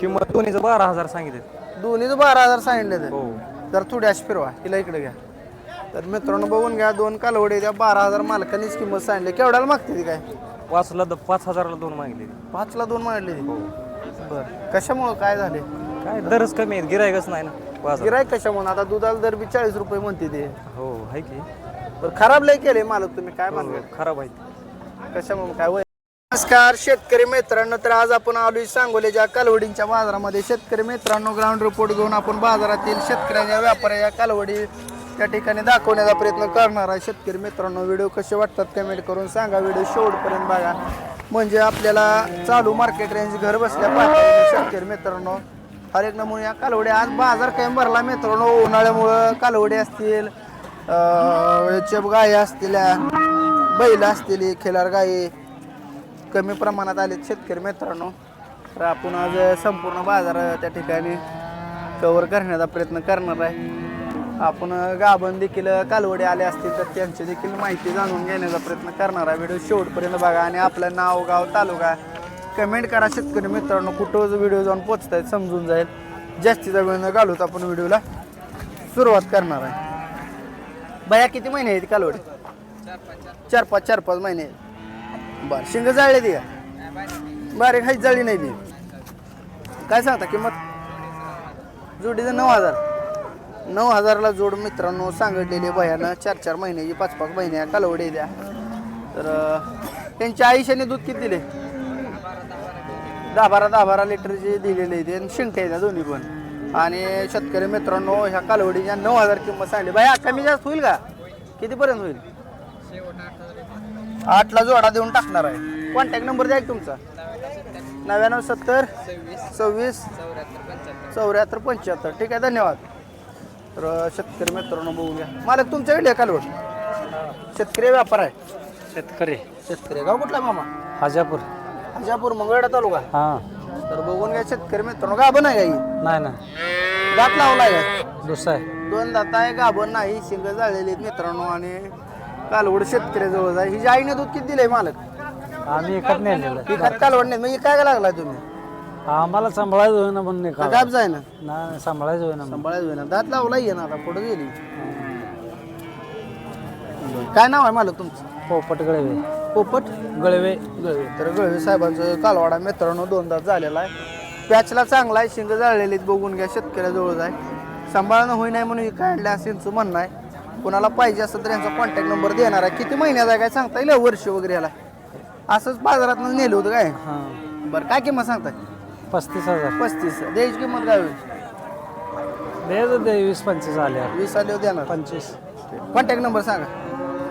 किंमत दोन्हीचं 12,000 सांगितले. दोन्हीचं 12,000 सांगितले ते. हो. तर थोडी अशी फिरवा तिला इकडे घ्या. तर मित्रांनो बघून घ्या, 2 कालवडे त्या 12,000 मालकांनीच किंमत सांगितली. केवढ्याला मागते ती काय? 5,000ला 2 मागितले. 5ला 2 मागितली. बरं, कशामुळं काय झाले? काय दरच कमी आहेत, गिरायकच नाही ना. गिरायक कशामुळे? आता दुधाला दर बी 40 रुपये म्हणते ते. हो आहे की. बरं, खराब लय केले मालक तुम्ही, काय म्हणता? खराब आहे. कशामुळे काय वय? नमस्कार शेतकरी मित्रांनो, तर आज आपण आलोय सांगोल्याच्या कालवडींच्या बाजारामध्ये. शेतकरी मित्रांनो, ग्राउंड रिपोर्ट घेऊन आपण बाजारातील शेतकऱ्यांच्या व्यापाऱ्याच्या कालवडी त्या ठिकाणी दाखवण्याचा प्रयत्न करणार आहे. शेतकरी मित्रांनो, व्हिडिओ कसे वाटतात कमेंट करून सांगा. व्हिडिओ शेवटपर्यंत बघा, म्हणजे आपल्याला चालू मार्केट रेंज घर बसल्या पाहिजे. शेतकरी मित्रांनो, हर एक नमुने या कालवडी आज बाजार काय भरला मित्रांनो. उन्हाळ्यामुळं कालवडी असतील, चेप गाय असतील, बैल असतील, खिलार गायी कमी प्रमाणात आले शेतकरी मित्रांनो. तर आपण आज संपूर्ण बाजार त्या ठिकाणी कव्हर करण्याचा प्रयत्न करणार आहे. आपण गाभण देखील कालवडे आले असतील तर त्यांची देखील माहिती जाणून घेण्याचा प्रयत्न करणार आहे. व्हिडिओ शेवटपर्यंत बघा आणि आपलं नाव गाव तालुका कमेंट करा शेतकरी मित्रांनो. कुठंच व्हिडिओ जाऊन पोचतायत समजून जाईल. जास्तीचा वेळ न घालूत आपण व्हिडिओला सुरुवात करणार आहे. बाया किती महिने आहेत कालवडे? 4-5 महिने. बरं, शिंग जाळले ती का? बारीक हाईट जाळी नाही ती. काय सांगता किंमत? जोडीचं 9,000ला जोड मित्रांनो सांगितलेली भयानं. 4-4 महिन्याची 5-5 महिन्या कालवडी द्या. तर त्यांच्या आयुष्याने दूध किती दिले? 10-12 लिटरचे दिलेले ते शिंगटे द्या दोन्ही पण. आणि शेतकरी मित्रांनो, ह्या कालवडीच्या 9,000 किंमत सांगली. बाया कमी जास्त होईल का? कितीपर्यंत होईल? 8ला जोडा देऊन टाकणार आहे. कॉन्टॅक्ट नंबर द्या तुमचा. 9970 26 74 75. ठीक आहे, धन्यवाद. तर शेतकरी मित्रांनो बघून घ्या. मालक तुमच्याकडे कालवड शेतकरी व्यापार आहे? शेतकरी गाव कुठला मामा? हाजापूर मंगळवेढा तालुका. तर बघून घ्या शेतकरी मित्रांनो. गाभण आहे का? नाही दात लावलाय का? दुसरा 2 दात आहे, गाभण नाही, शिंग जाळलेली आहेत मित्रांनो. आणि कालवड शेतकरी जवळ आहे. हिच्या आईने दूध किती दिलंय मालक? आम्ही एकच नेलेलं. एखाद कालवड नाही म्हणजे काय लागलाय तुम्ही? आम्हाला सांभाळायचं होईना म्हणून गाब जाय ना, नाही सांभाळायचं होईना. सांभाळायचं होईना. दात लावला ये ना, आता पुढे गेली. काय नाव आहे मालक तुमचं? पोपट गळवे. पोपट गळवे. तर गळवे साहेबांचं कालवाडा मित्रांनो 2 दात झालेला आहे. पॅचला चांगला आहे, शिंग जाळलेली बघून घ्या. शेतकऱ्याजवळ आहे, सांभाळणं होई नाही म्हणून ही काढल्या असं म्हणणं आहे. कोणाला पाहिजे असेल तर यांचा कॉन्टॅक्ट नंबर देणार आहे. किती महिन्याचा आहे काय सांगता येईल? वर्ष वगैरे याला असंच बाजारात नेलं होतं काय? बरं, काय किंमत सांगताय? 35,000. 35. द्यायची किंमत काय होईल? द्यायचं ते 20-25 आले. 20 आले देणार. 25. कॉन्टॅक्ट नंबर सांगा.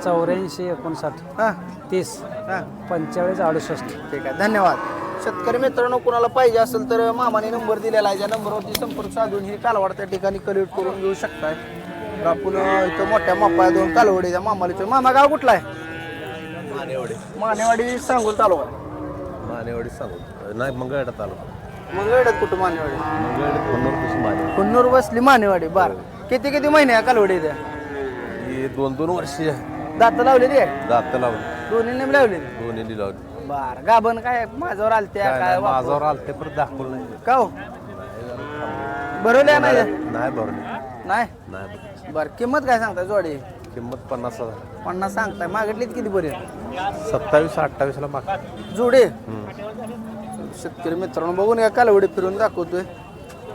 84 59 हां 30 हां 45 68. ठीक आहे, धन्यवाद. शेतकरी मित्रांनो, कुणाला पाहिजे असेल तर मामाने नंबर दिलेला आहे. त्या नंबरवरती संपर्क साधून ही कालवड त्या ठिकाणी कलेक्ट करून घेऊ शकताय. तर आपण इथं मोठ्या मापा 2 कालवडी त्या मामाला. मामा गाव कुठला आहे? मानेवाडी सांगोल तालुका. मानेवाडी सांगू नाही मंगळवेढा तालुका. मंगळवेढ्यात कुठं मानेवाडी? मंगळवेढा कुन्नूर बसली मानेवाडी. बरं, किती महिने आहे कालवडी द्या? ही 2 वर्ष दात लावलेली आहे? दात लावली, दोन्ही नेम लावलेली. दोन्ही लावली. बरं, गाभण काय माझ्यावर आलत्या काय? माझ्यावर आलते पण दाखवलं नाही. का हो? भरवल्या नाही? नाही भरली. नाही. नाही. बरं, किंमत काय सांगताय जोडी? किंमत 50,000. 50 सांगताय. मागितलीत किती पर्यंत? 27-28ला माग जोडे. शेतकरी मित्रांनो बघून या कालवडी फिरून दाखवतोय.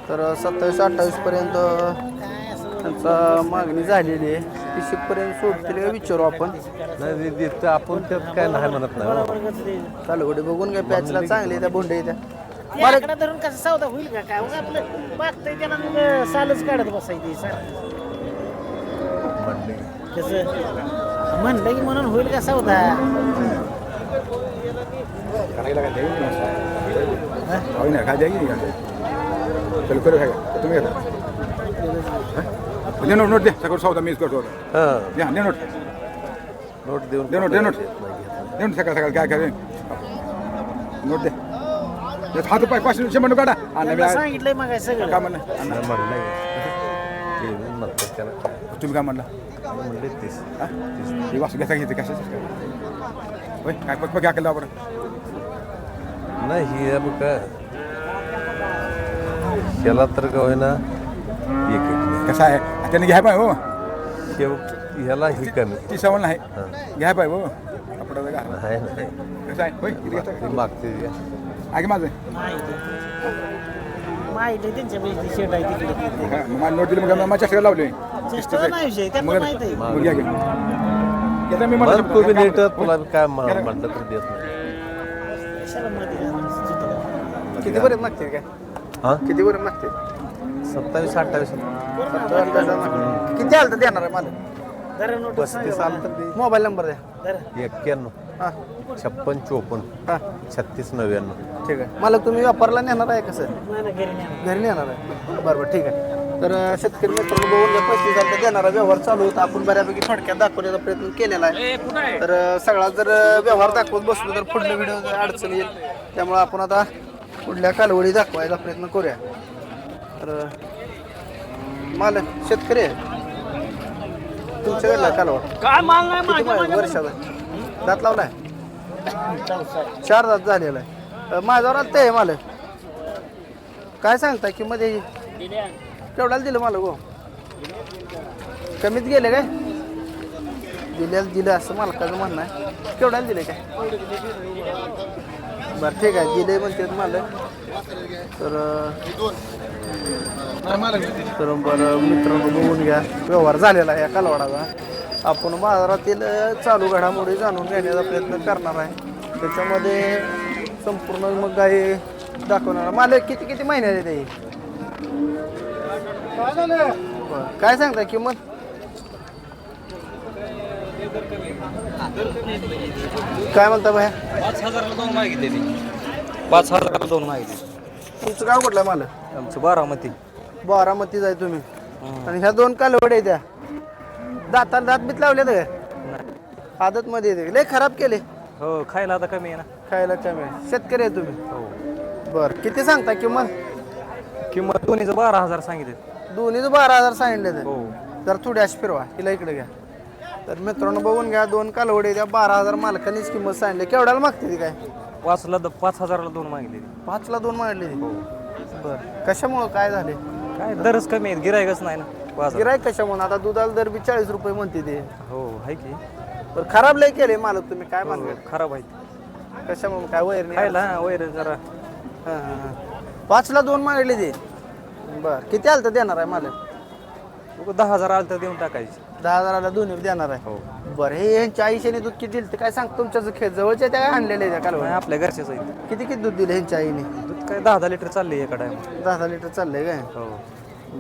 तर 27-28 पर्यंत त्यांचा मागणी झालेली आहे. 30 पर्यंत सोडतील का विचारू आपण. नाही देतं आपण, त्यात काय नाही म्हणत नाही. कालवडी बघून घ्या. पॅचला चांगली त्या बोंडे त्या. मालकडे धरून कसं सौदा होईल का काय? आपलं मागतंय त्याला मग सालच काढत बसायची कसं म्हणलं की म्हणून होईल का सौदा? नोट द्या सगळं सौदा मीच करतो. द्या नोट नोट देऊन देऊन सकाळ काय करेन नोट दे. हात पाय 500 काढा. सांगितलंय मग सगळं काय म्हणलं त्याला तुम्ही काय म्हणला? म्हणले 30. ही वास्तू घेता घेते कशाचं होय काय पक्क काय केलं बरं? नाही ही बघ केला तर का होईना एक कसं आहे त्याने घ्याय पाहिजे हो शेवट ह्याला ही कमी ती सवय नाही घ्याय पाहिजे हो आपल्याला घ्या नाही नाही कसं आहे होय किती घेता ती मागते आगे माझं माहिती त्यांच्या पैसे शेट आहे तिकडे मला नोट दिली मग माझ्या चष्टा लावले चेष्टा नाही विषय त्यांना माहित आहे मग घ्या घ्या घेता मी मला तू बी नीट म्हणतो तुला काय म्हटलं तर देत नाही कशाला मध्ये घालायचं? किती पर्यंत मागतील काय हा किती पर्यंत मागतील 27 28 किती आलं तर देणार आहे मला जरा नोटीस 35 आलं तर दे. मोबाईल नंबर द्या जरा 91 हां 56 54 हां 36 99 ठीक आहे मला तुम्ही वापरला नेणार आहे कसं नाही ना घरी नाही घरी नेणार आहे बरं बरं ठीक आहे तर शेतकरी मित्रांनो बघून घ्या 35,000 देणारा व्यवहार चालू होता आपण बऱ्यापैकी थोडक्यात दाखवण्याचा प्रयत्न केलेला आहे तर सगळा जर व्यवहार दाखवत बसलो तर पुढल्या व्हिडिओ अडचण येईल त्यामुळे आपण आता पुढल्या कालवडी दाखवायचा प्रयत्न करूया तर माल शेतकरी आहे तुमच्याकडला कालवड काय माल नाही किती महिना वर्षाचा दात लावलाय 4 दात झालेला आहे माझ्यावर आलं ते माल काय सांगता किंमत याची केवढ्याला दिलं मला गो कमीत गेले काय दिलं असं मालकाचं म्हणणं आहे केवढ्याला दिले काय बरं ठीक आहे दिले म्हणते मला तर बरं मित्रांनो बघून घ्या व्यवहार झालेला आहे या कालवडाचा आपण बाजारातील चालू घडामोडी जाणून घेण्याचा प्रयत्न करणार आहे त्याच्यामध्ये संपूर्ण मग गाई दाखवणार मला किती महिन्याचे ते बरं काय सांगता किंमत काय म्हणता बाया 5,000ला 2 मागितले 5,000ला 2 मागितले तुमचं गाव कुठलं मला आमचं बारामती बारामतीच आहे तुम्ही आणि ह्या 2 कालवडे त्या दाताला दात बीत लावले तर आदत मध्ये येते लय खराब केले हो खायला आता कमी आहे ना खायला कमी आहे. शेतकरी आहे तुम्ही हो बरं किती सांगता किंमत किंमत दोन्हीचं 12,000 सांगितले दोन्हीच 12,000 सांगितले तर हो जर थोडी अशी फिरवा तिला इकडे घ्या तर मित्रांनो बघून घ्या 2 कालवडे द्या 12,000 मालकांनीच किंमत सांगितली केवढ्याला मागते ती काय 5,000ला 2 मागितले 5ला 2 मागले बरं कशामुळं काय झाले काय दरच कमी आहेत गिरायकच नाही ना बाजार गिरायक कशामुळे आता दुधाला दर बी 40 रुपये म्हणते ते हो आहे की बरं खराब लय केले मालक तुम्ही काय मानले खराब आहे कशामुळे काय वैर नाही खायला वैर जरा 5ला 2 मागले ते बरं किती आलं तर देणार आहे मालक 10,000 आलं तर देऊन टाकायचे 10,000ला दोन्ही देणार आहे हो बरं हे यांच्या आईशाने दूध किती दिलं ते काय सांग तुमच्या खेळ जवळच्या त्या काय आणलेल्या त्या नाही, कालवड आपल्या घरचेच आहे किती दूध दिलं यांच्या आईने दूध काय 10 लिटर चालले एका टाइम 10 लिटर चाललंय काय हो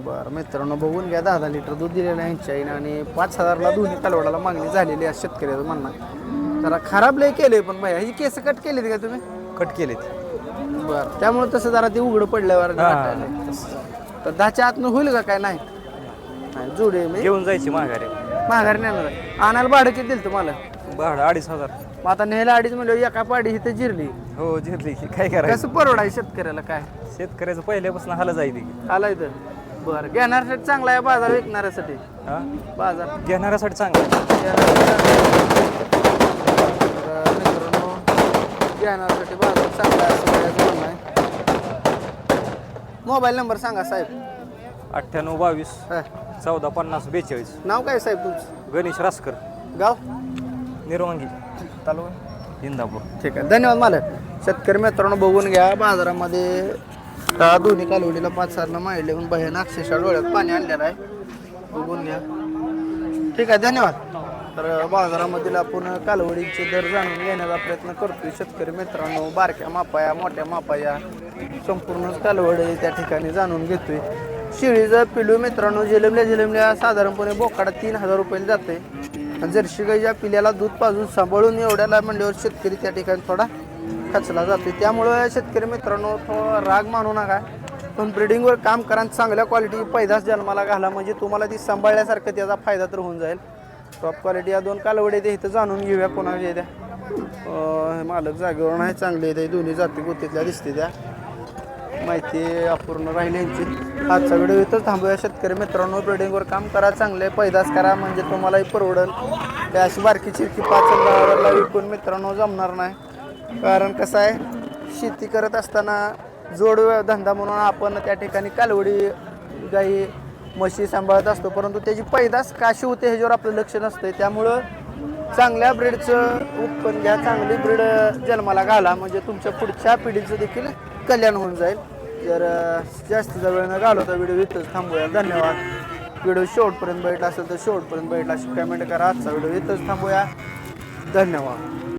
बरं मित्रांनो बघून घ्या 10 लिटर दूध दिलेलं आहे यांच्या आईने आणि 5,000ला दोन्ही कालवडाला मागणी झालेली आहे शेतकऱ्याचं म्हणणं जरा खराब लय केले पण बाई ही केस कट केली का तुम्ही कट केलेत बरं त्यामुळे तसं जरा ते उघडं पडल्यावर वाटायलंय. तर 10च्या आतनं होईल का काय नाही नाही जुडे मी घेऊन जायची माघारी माघारी नेणार आहे आणायला भाडं किती दिलं तुम्हाला भाडं 2,500 मग आता नेला अडीच म्हणजे एका पाडी इथे जिरली हो जिरली की काय करायचं कसं परवडाय शेतकऱ्याला काय शेतकऱ्याचं पहिल्यापासून हाल जायची आलाय तर बरं घेण्यासाठी चांगला आहे बाजार विकणाऱ्यासाठी हा बाजार घेणाऱ्यासाठी चांगलं मित्रांनो घेण्यासाठी बाजार चांगला आहे असं माझं म्हणणं आहे मोबाईल नंबर सांगा साहेब 98 22 हा. 14 50 42 नाव काय साहेब तुमचं गणेश रासकर गाव निरवांगी तालुका इंदापूर ठीक आहे धन्यवाद मालक शेतकरी मित्रांनो बघून घ्या बाजारामध्ये आता दोन्ही कालवडीला 5,000 माहिती पण भयान अक्षरशः डोळ्यात पाणी आणलेलं आहे बघून घ्या ठीक आहे धन्यवाद तर बाजारामधील आपण कालवडींचे दर जाणून घेण्याचा प्रयत्न करतोय शेतकरी मित्रांनो बारक्या मापाया मोठ्या मापाया संपूर्ण कालवडी त्या ठिकाणी जाणून घेतोय शिळीचं पिलू मित्रांनो जिलमल्या साधारणपणे बोकाडा 3,000 रुपयाला जाते आणि जर्सी गाईच्या पिल्याला दूध पाजून सांभाळून एवढ्याला म्हणल्यावर शेतकरी त्या ठिकाणी थोडा खचला जातो त्यामुळं शेतकरी मित्रांनो थोडा राग मानू नका पण ब्रिडिंगवर काम करा चांगल्या क्वालिटी पैदास जन्माला घाला म्हणजे तुम्हाला ती सांभाळल्यासारखं त्याचा फायदा तर होऊन जाईल टॉप क्वालिटी या 2 कालवडे ते इथं जाणून घेऊया कोणाच्या द्या मालक जागेवर नाही चांगले ते दोन्ही जाती गोतीतल्या दिसते त्या माहिती अपूर्ण राहिली यांची आजचा व्हिडिओ इथंच थांबूया शेतकरी मित्रांनो ब्रिडिंगवर काम करा चांगले पैदास करा म्हणजे तुम्हालाही परवडेल त्या अशी बारकी चिरकी 5,000ला विकून मित्रांनो जमणार नाही कारण कसं आहे शेती करत असताना जोड धंदा म्हणून आपण त्या ठिकाणी कालवडी गाई म्हशी सांभाळत असतो, परंतु त्याची पैदास काशी होते ह्याच्यावर आपलं लक्ष नसतं. त्यामुळं चांगल्या ब्रीडचं उत्पन्न घ्या, चांगली ब्रीड जन्माला घाला, म्हणजे तुमच्या पुढच्या पिढीचं देखील कल्याण होऊन जाईल. जर जास्तीचा वेळ न घालवता व्हिडिओ इथंच थांबूया. धन्यवाद. व्हिडिओ शेवटपर्यंत बघितला असेल तर शेवटपर्यंत बघितला अशी कमेंट करा. आजचा व्हिडिओ इथंच थांबूया. धन्यवाद.